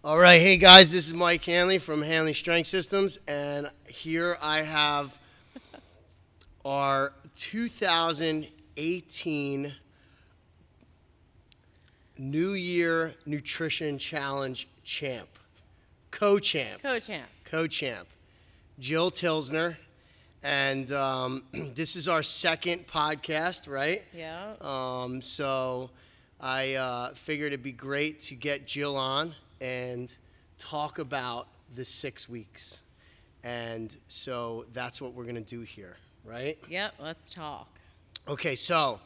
All right, hey guys, this is Mike Hanley from Hanley Strength Systems, and here I have our 2018 New Year Nutrition Challenge champ, co-champ, Jill Tilsner, and this is our second podcast, right? Yeah. So I figured it'd be great to get Jill on and talk about the 6 weeks. And so that's what we're going to do here, right? Yep, let's talk. Okay, so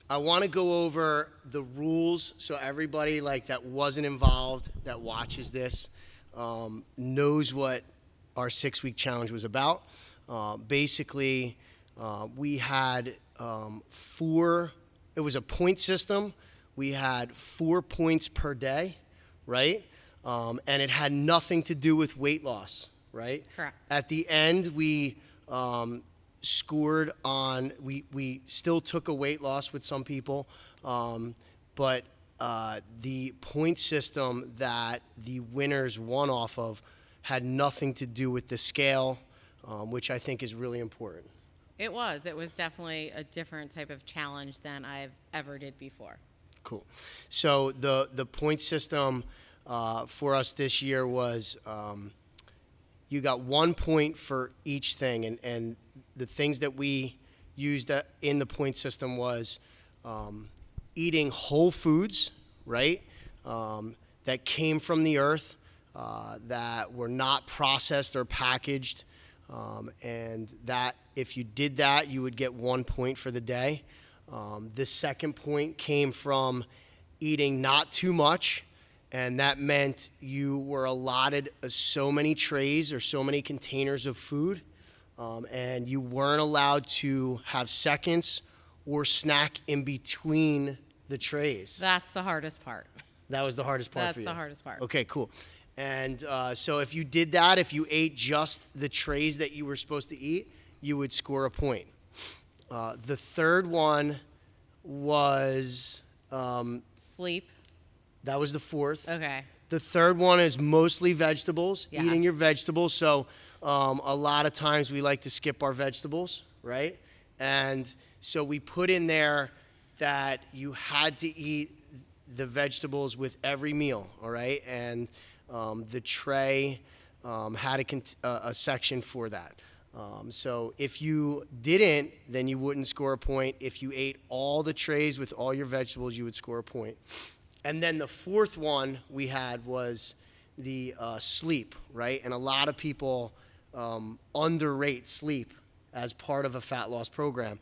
I want to go over the rules so everybody that wasn't involved, that watches this, knows what our 6-week challenge was about. Basically, we had it was a point system. We had 4 points per day, right? And it had nothing to do with weight loss, right? Correct. At the end, we scored on, we still took a weight loss with some people, but the point system that the winners won off of had nothing to do with the scale, which I think is really important. It was definitely a different type of challenge than I've ever did before. Cool. So the point system for us this year was you got 1 point for each thing, and the things that we used in the point system was eating whole foods, right, that came from the earth, that were not processed or packaged, and that if you did that, you would get 1 point for the day. The second point came from eating not too much, and that meant you were allotted so many trays or so many containers of food, and you weren't allowed to have seconds or snack in between the trays. That's the hardest part. That was the hardest part for you? That's the hardest part. Okay, cool. And so if you did that, if you ate just the trays that you were supposed to eat, you would score a point. The third one was... Sleep. That was the fourth. Okay. The third one is mostly vegetables, Yes. eating your vegetables. So a lot of times we like to skip our vegetables, right? And so we put in there that you had to eat the vegetables with every meal, all right? And the tray had a section for that. So if you didn't, then you wouldn't score a point. If you ate all the trays with all your vegetables, you would score a point. And then the fourth one we had was the sleep, right? And a lot of people underrate sleep as part of a fat loss program.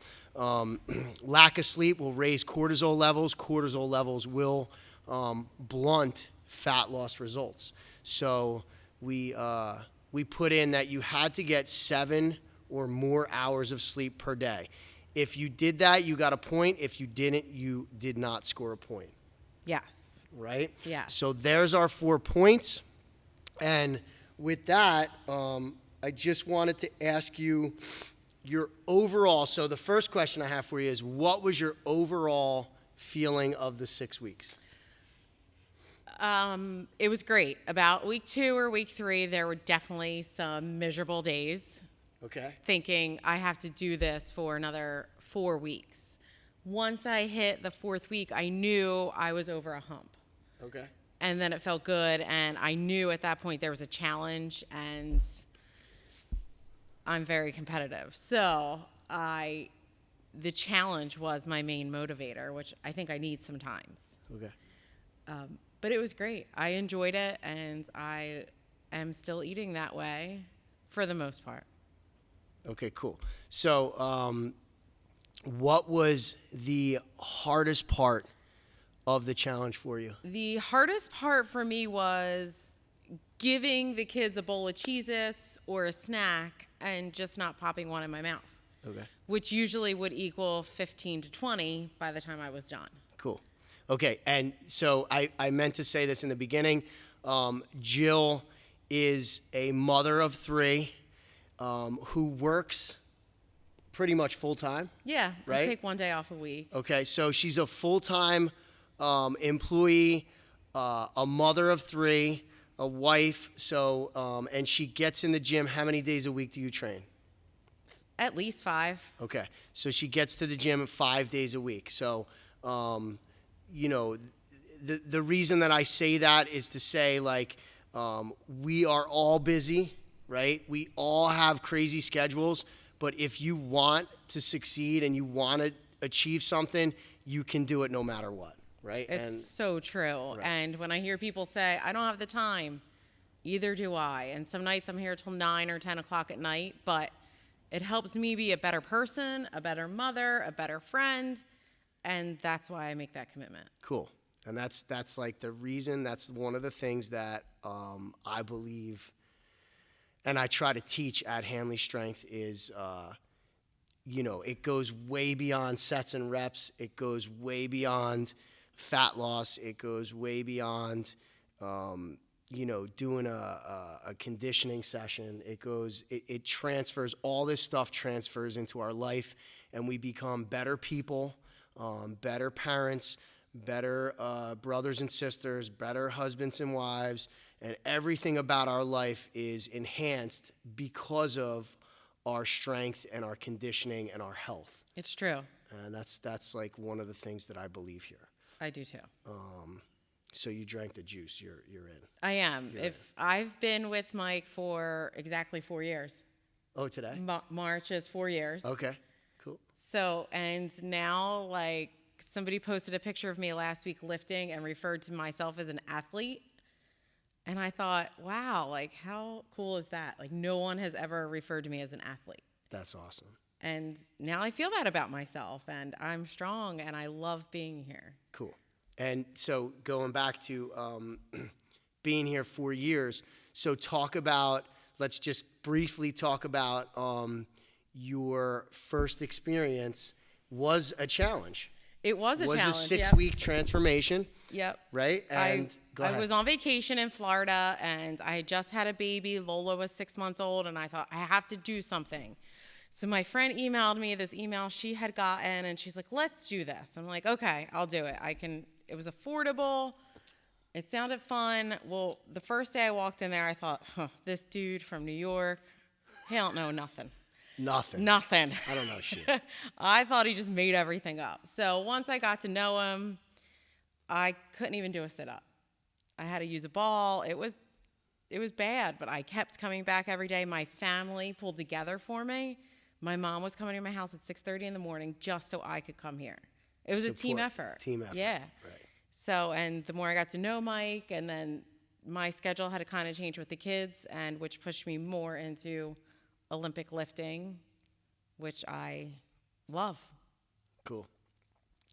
Lack of sleep will raise cortisol levels. Cortisol levels will blunt fat loss results. So we put in that you had to get 7 or more hours of sleep per day. If you did that, you got a point. If you didn't, you did not score a point. Yes. Right? Yeah. So there's our 4 points. And with that, I just wanted to ask you your overall. So the first question I have for you is, what was your overall feeling of the 6 weeks? It was great. About week 2 or week 3, there were definitely some miserable days. Okay. Thinking I have to do this for another 4 weeks. Once I hit the 4th week, I knew I was over a hump. Okay. And then it felt good, and I knew at that point there was a challenge, and I'm very competitive. So the challenge was my main motivator, which I think I need sometimes. Okay. But it was great. I enjoyed it, and I am still eating that way for the most part. Okay, cool. So what was the hardest part of the challenge for you? The hardest part for me was giving the kids a bowl of Cheez-Its or a snack and just not popping one in my mouth. Okay. Which usually would equal 15 to 20 by the time I was done. Cool. Okay, and so I meant to say this in the beginning. Jill is a mother of 3 who works pretty much full-time. Yeah, right? I take 1 day off a week. Okay, so she's a full-time employee, a mother of 3. a wife. So, and she gets in the gym. How many days a week do you train? At least 5. Okay. So she gets to the gym 5 days a week. So, you know, the reason that I say that is to say, like, we are all busy, right? We all have crazy schedules, but if you want to succeed and you want to achieve something, you can do it no matter what, right? It's so true. Right. And when I hear people say, I don't have the time, either do I. And some nights I'm here till 9 or 10 o'clock at night, but it helps me be a better person, a better mother, a better friend, and that's why I make that commitment. Cool. And that's like the reason, that's one of the things that I believe and I try to teach at Hanley Strength is, you know, it goes way beyond sets and reps. It goes way beyond fat loss. It goes way beyond, you know, doing a conditioning session. It transfers, all this stuff transfers into our life, and we become better people, better parents, better brothers and sisters, better husbands and wives, and everything about our life is enhanced because of our strength and our conditioning and our health. It's true. And that's like one of the things that I believe here. I do too. So you drank the juice, you're in. I am. I've been with Mike for exactly 4 years. Oh, today? March is 4 years. Okay, cool. So, and now, like, somebody posted a picture of me last week lifting and referred to myself as an athlete. And I thought, wow, like, how cool is that? Like, no one has ever referred to me as an athlete. That's awesome. And now I feel that about myself, and I'm strong, and I love being here. Cool. And so going back to being here 4 years, so talk about, let's just briefly talk about your first experience was a challenge. It was a challenge. It was a 6-week transformation. Yep. Right? And go ahead. I was on vacation in Florida, and I had just had a baby. Lola was 6 months old, and I thought, I have to do something. So my friend emailed me this email she had gotten, and she's like, let's do this. I'm like, okay, I'll do it. It was affordable. It sounded fun. Well, the first day I walked in there, I thought, this dude from New York, he don't know nothing. Nothing. I don't know shit. I thought he just made everything up. So once I got to know him, I couldn't even do a sit-up. I had to use a ball. It was bad, but I kept coming back every day. My family pulled together for me. My mom was coming to my house at 6:30 in the morning just so I could come here. It was a team effort. Team effort. Yeah. Right. So, and the more I got to know Mike, and then my schedule had to kind of change with the kids, and which pushed me more into Olympic lifting, which I love. Cool.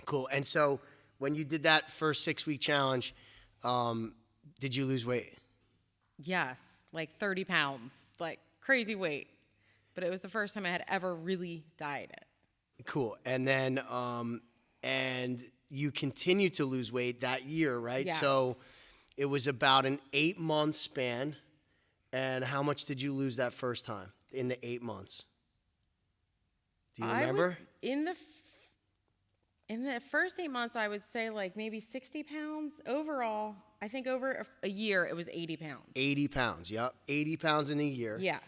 Cool. And so when you did that first 6-week challenge, did you lose weight? Yes, like 30 pounds, like crazy weight. But it was the first time I had ever really dieted. Cool. And then, and you continued to lose weight that year, right? Yes. So it was about an 8-month span. And how much did you lose that first time in the 8 months? Do you remember? In the first 8 months, I would say like maybe 60 pounds. Overall, I think over a year, it was 80 pounds. 80 pounds, yep. 80 pounds in a year. Yes.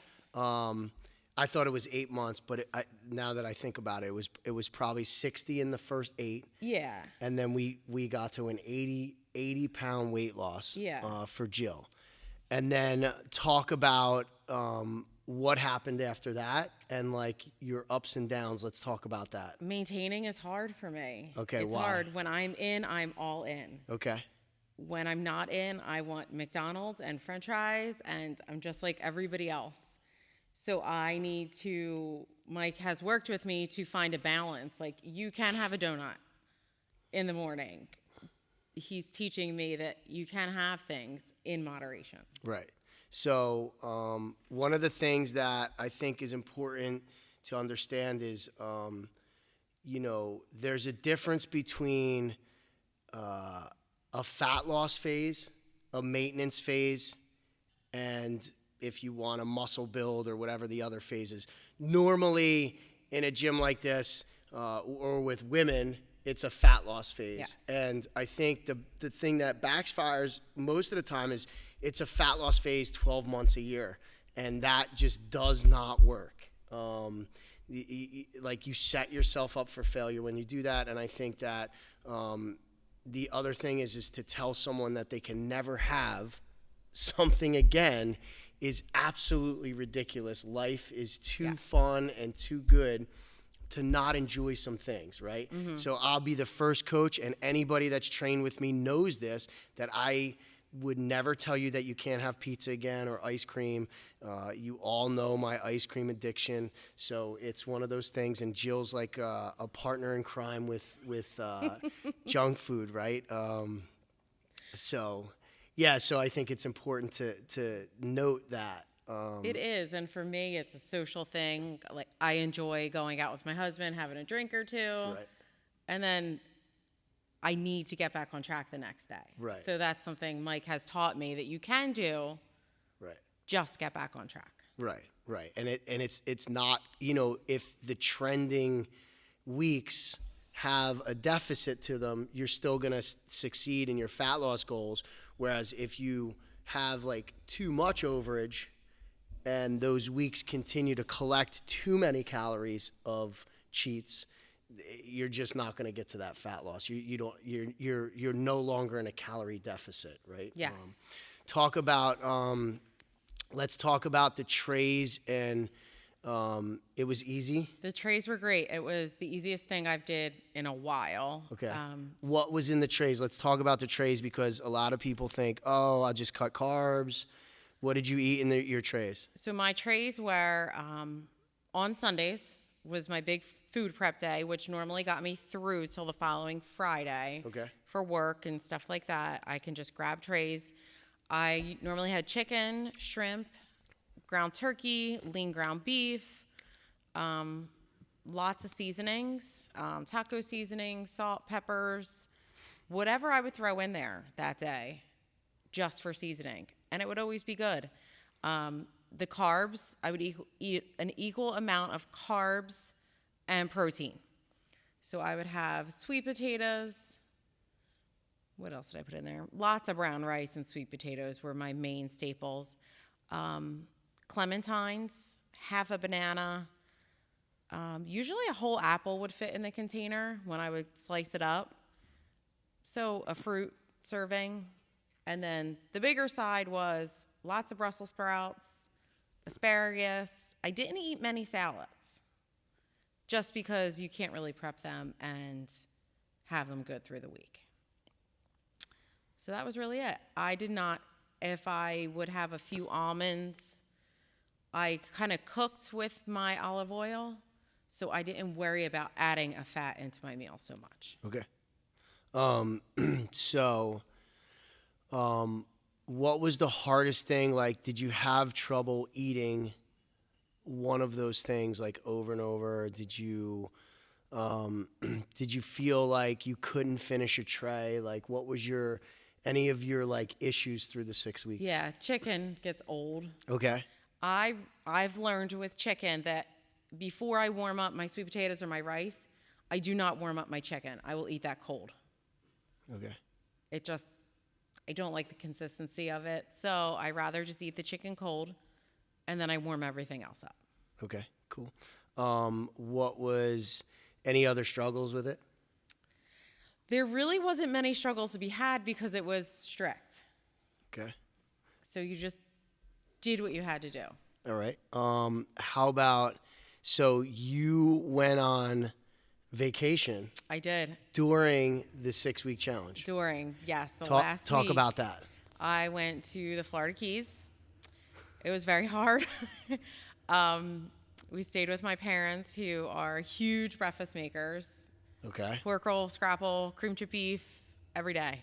I thought it was 8 months, but now that I think about it, it was probably 60 in the first 8. Yeah. And then we got to an 80 pound weight loss for Jill. And then talk about what happened after that and like your ups and downs. Let's talk about that. Maintaining is hard for me. Okay, it's why? hard. When I'm in, I'm all in. Okay. When I'm not in, I want McDonald's and French fries, and I'm just like everybody else. So Mike has worked with me to find a balance. Like, you can have a donut in the morning. He's teaching me that you can have things in moderation. Right. So one of the things that I think is important to understand is, you know, there's a difference between a fat loss phase, a maintenance phase, and if you want a muscle build or whatever the other phases. Normally in a gym like this or with women, it's a fat loss phase. Yes. And I think the thing that backfires most of the time is it's a fat loss phase 12 months a year, and that just does not work. Like, you set yourself up for failure when you do that. And I think that the other thing is to tell someone that they can never have something again is absolutely ridiculous. Life is too fun and too good to not enjoy some things, right? So I'll be the first coach, and anybody that's trained with me knows this, that I would never tell you that you can't have pizza again or ice cream. You all know my ice cream addiction, so it's one of those things. And Jill's like a partner in crime with junk food, right? So I think it's important to note that. It is, and for me, it's a social thing. Like, I enjoy going out with my husband, having a drink or two, Right. and then I need to get back on track the next day. Right. So that's something Mike has taught me that you can do. Right. Just get back on track. Right. And it's not, if the trending weeks have a deficit to them, you're still going to succeed in your fat loss goals. Whereas if you have like too much overage and those weeks continue to collect too many calories of cheats, you're just not going to get to that fat loss. You're no longer in a calorie deficit, right? Yes. Let's talk about the trays, and it was easy. The trays were great. It was the easiest thing I've did in a while. Okay. What was in the trays? Let's talk about the trays, because a lot of people think, oh, I'll just cut carbs. What did you eat in your trays? So my trays were on Sundays was my big food prep day, which normally got me through till the following Friday. Okay. For work and stuff like that. I can just grab trays. I normally had chicken, shrimp, ground turkey, lean ground beef, lots of seasonings, taco seasonings, salt, peppers, whatever I would throw in there that day just for seasoning. And it would always be good. The carbs, I would eat an equal amount of carbs and protein. So I would have sweet potatoes. What else did I put in there? Lots of brown rice and sweet potatoes were my main staples. Clementines, half a banana. Usually a whole apple would fit in the container when I would slice it up. So a fruit serving. And then the bigger side was lots of Brussels sprouts, asparagus. I didn't eat many salads just because you can't really prep them and have them good through the week. So that was really it. I did not, if I would have a few almonds, I kind of cooked with my olive oil, so I didn't worry about adding a fat into my meal so much. Okay. What was the hardest thing? Like, did you have trouble eating one of those things like over and over? Did you feel like you couldn't finish a tray? Like, what was any of your like issues through the 6 weeks? Yeah, chicken gets old. Okay. I've learned with chicken that before I warm up my sweet potatoes or my rice, I do not warm up my chicken. I will eat that cold. Okay. I don't like the consistency of it, so I rather just eat the chicken cold, and then I warm everything else up. Okay, cool. What was any other struggles with it? There really wasn't many struggles to be had because it was strict. Okay. So you just did what you had to do. All right. How about, so you went on vacation I did. during the 6-week challenge. Yes, the Talk last week. about that. I went to the Florida Keys. It was very hard. We stayed with my parents, who are huge breakfast makers. Okay. Pork roll, scrapple, cream chip beef, every day.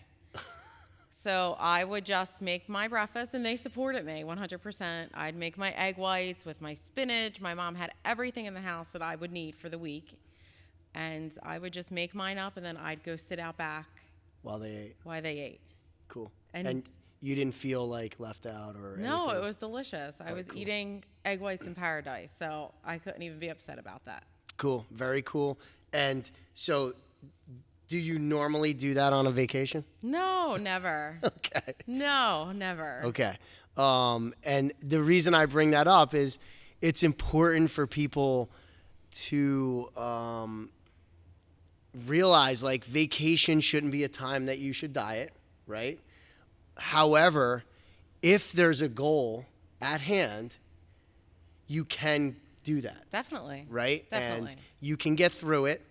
So I would just make my breakfast, and they supported me 100%. I'd make my egg whites with my spinach. My mom had everything in the house that I would need for the week. And I would just make mine up, and then I'd go sit out back While they ate. Cool. And you didn't feel like left out or no, anything? It was delicious. I was cool. eating egg whites in paradise, so I couldn't even be upset about that. Cool. Very cool. And so Do you normally do that on a vacation? No, never. Okay. No, never. Okay. And the reason I bring that up is it's important for people to realize like vacation shouldn't be a time that you should diet, right? However, if there's a goal at hand, you can do that, Definitely. right? Definitely. And you can get through it.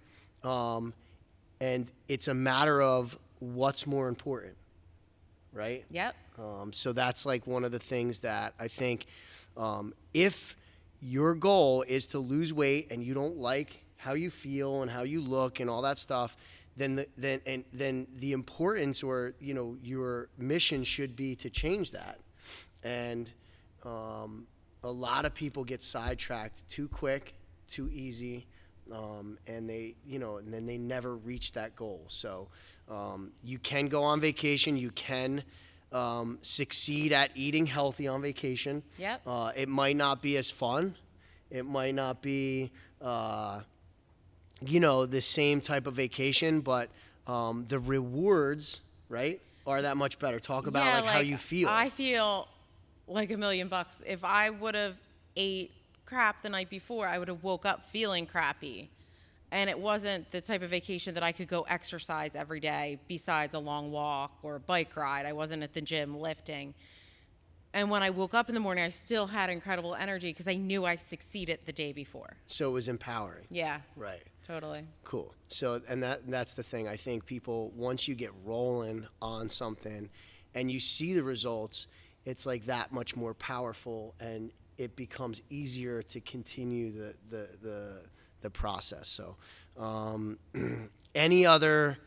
And it's a matter of what's more important, right? Yep. So that's like one of the things that I think if your goal is to lose weight and you don't like how you feel and how you look and all that stuff, then the importance or your mission should be to change that. And a lot of people get sidetracked too quick, too easy, and then they never reach that goal. So you can go on vacation. You can succeed at eating healthy on vacation. Yep. It might not be as fun. It might not be, the same type of vacation, but the rewards, right, are that much better. Talk about how you feel. I feel like $1,000,000. If I would have ate crap the night before, I would have woke up feeling crappy. And it wasn't the type of vacation that I could go exercise every day besides a long walk or a bike ride. I wasn't at the gym lifting. And when I woke up in the morning, I still had incredible energy because I knew I succeeded the day before. So it was empowering. Yeah. Right. Totally. Cool. So, and that's the thing. I think people, once you get rolling on something and you see the results, it's like that much more powerful, and it becomes easier to continue the process. So, any other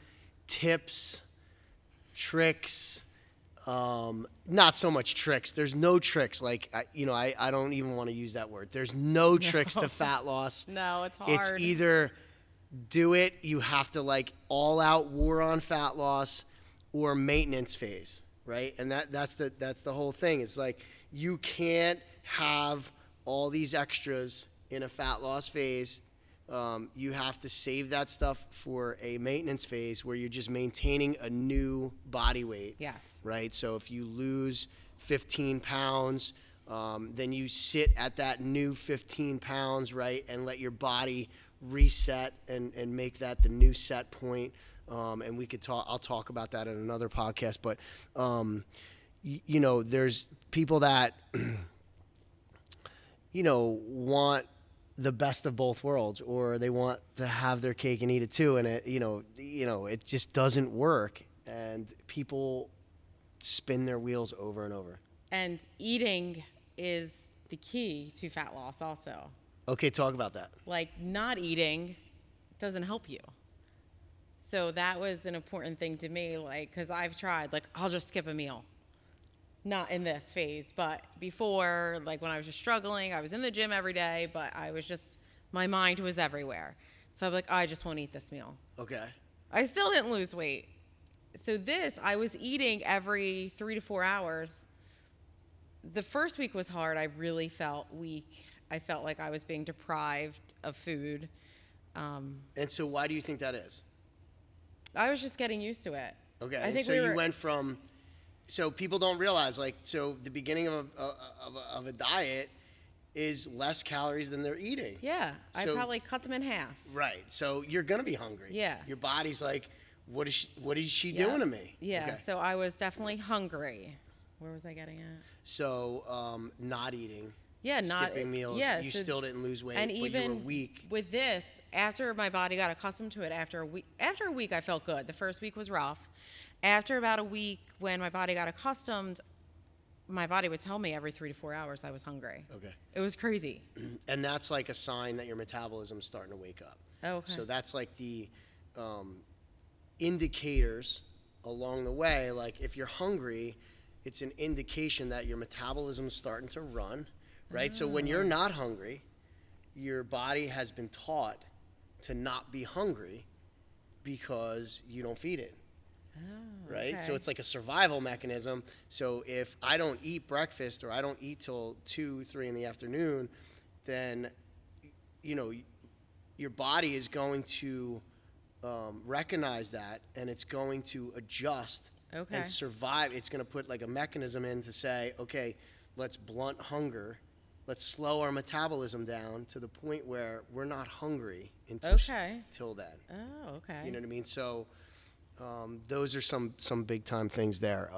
tips, tricks? Not so much tricks. There's no tricks. Like, I don't even want to use that word. There's no tricks to fat loss. No, it's hard. It's either do it, you have to like all out war on fat loss, or maintenance phase, right? And that's the whole thing. It's like you can't have all these extras in a fat loss phase. You have to save that stuff for a maintenance phase where you're just maintaining a new body weight. Yes. Right? So if you lose 15 pounds, then you sit at that new 15 pounds, right, and let your body reset and make that the new set point. And we could I'll talk about that in another podcast. But, there's people that, want the best of both worlds, or they want to have their cake and eat it too. And it just doesn't work. And people spin their wheels over and over. And eating is the key to fat loss also. Okay, talk about that. Like, not eating doesn't help you. So that was an important thing to me, like, because I've tried, like, I'll just skip a meal. Not in this phase, but before, like when I was just struggling, I was in the gym every day, but I was just, my mind was everywhere. So I'm like, I just won't eat this meal. Okay. I still didn't lose weight. So I was eating every 3 to 4 hours. The first week was hard. I really felt weak. I felt like I was being deprived of food. And so why do you think that is? I was just getting used to it. Okay. I think so you went from, so people don't realize, like, so the beginning of a diet is less calories than they're eating. Yeah. I So- probably cut them in half. Right. So you're going to be hungry. Yeah. Your body's like, what is she Yeah. doing to me? Yeah. Okay. So I was definitely hungry. Where was I getting at? So not eating. Yeah, skipping meals. Yeah, You so- still didn't lose weight, And but you were even weak. with this, after my body got accustomed to it, after a week, I felt good. The first week was rough. After about a week, when my body got accustomed, my body would tell me every 3 to 4 hours I was hungry. Okay. It was crazy. And that's like a sign that your metabolism's starting to wake up. Oh, okay. So that's like the indicators along the way. Like if you're hungry, it's an indication that your metabolism's starting to run, right? So when you're not hungry, your body has been taught to not be hungry because you don't feed it. Oh, Right? okay. So it's like a survival mechanism. So if I don't eat breakfast or I don't eat till 2, 3 in the afternoon, then, your body is going to recognize that, and it's going to adjust Okay. and survive. It's going to put like a mechanism in to say, okay, let's blunt hunger. Let's slow our metabolism down to the point where we're not hungry until Okay. till then. Oh, okay. You know what I mean? So those are some big time things there.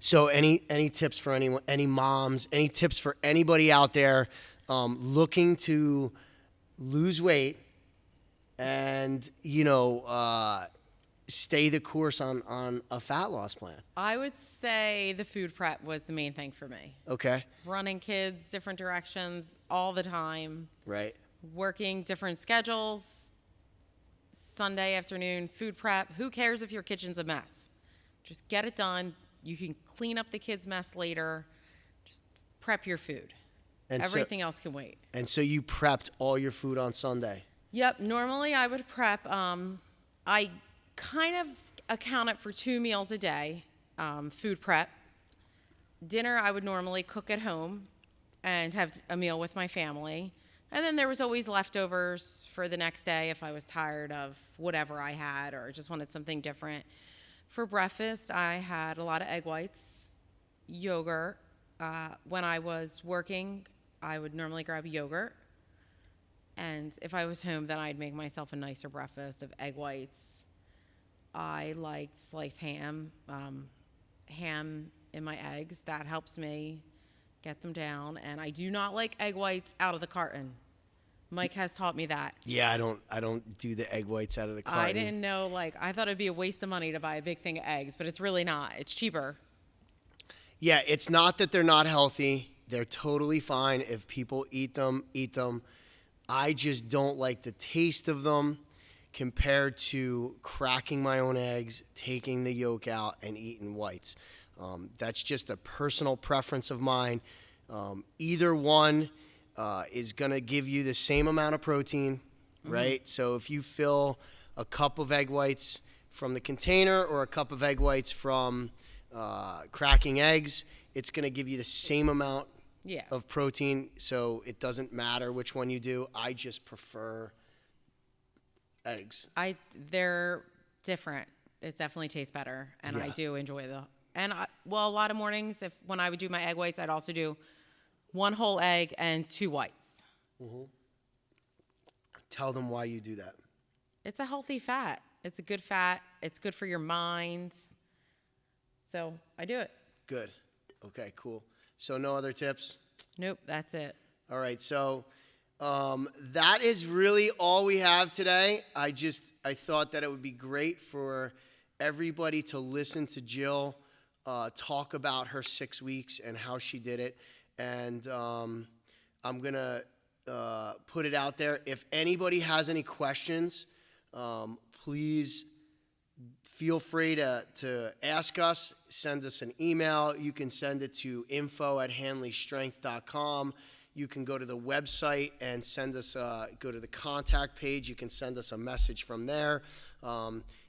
So any tips for anyone, any moms, any tips for anybody out there looking to lose weight and stay the course on a fat loss plan? I would say the food prep was the main thing for me. Okay. Running kids different directions all the time, Right. working different schedules, Sunday afternoon, food prep. Who cares if your kitchen's a mess? Just get it done. You can clean up the kids' mess later. Just prep your food. And Everything else can wait. And so you prepped all your food on Sunday. Yep. Normally I would prep. I kind of accounted for 2 meals a day, food prep. Dinner I would normally cook at home and have a meal with my family. And then there was always leftovers for the next day if I was tired of whatever I had or just wanted something different. For breakfast, I had a lot of egg whites, yogurt. When I was working, I would normally grab yogurt. And if I was home, then I'd make myself a nicer breakfast of egg whites. I liked sliced ham, ham in my eggs. That helps me get them down. And I do not like egg whites out of the carton. Mike has taught me that. Yeah, I don't do the egg whites out of the carton. I didn't know, I thought it'd be a waste of money to buy a big thing of eggs, but it's really not. It's cheaper. Yeah, it's not that they're not healthy. They're totally fine. If people eat them, eat them. I just don't like the taste of them compared to cracking my own eggs, taking the yolk out, and eating whites. That's just a personal preference of mine. Either one is going to give you the same amount of protein, right? So if you fill a cup of egg whites from the container or a cup of egg whites from cracking eggs, it's going to give you the same amount of protein. So it doesn't matter which one you do. I just prefer eggs. They're different. It definitely tastes better, and I do enjoy them. And a lot of mornings, when I would do my egg whites, I'd also do 1 whole egg and 2 whites. Mm-hmm. Tell them why you do that. It's a healthy fat. It's a good fat. It's good for your mind. So I do it. Good. Okay, cool. So no other tips? Nope, that's it. All right, so that is really all we have today. I thought that it would be great for everybody to listen to Jill talk about her 6 weeks and how she did it. And I'm going to put it out there. If anybody has any questions, please feel free to ask us. Send us an email. You can send it to info@hanleystrength.com. You can go to the website and send us, go to the contact page. You can send us a message from there.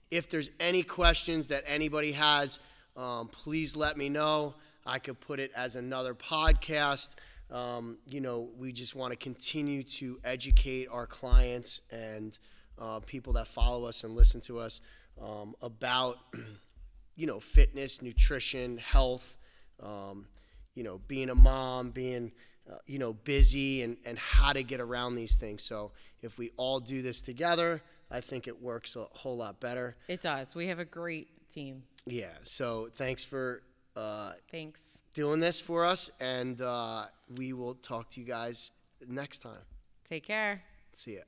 If there's any questions that anybody has, please let me know. I could put it as another podcast. We just want to continue to educate our clients and people that follow us and listen to us about, fitness, nutrition, health, being a mom, being, busy and how to get around these things. So if we all do this together, I think it works a whole lot better. It does. We have a great team. Yeah. So thanks for Thanks. doing this for us, and we will talk to you guys next time. Take care. See ya.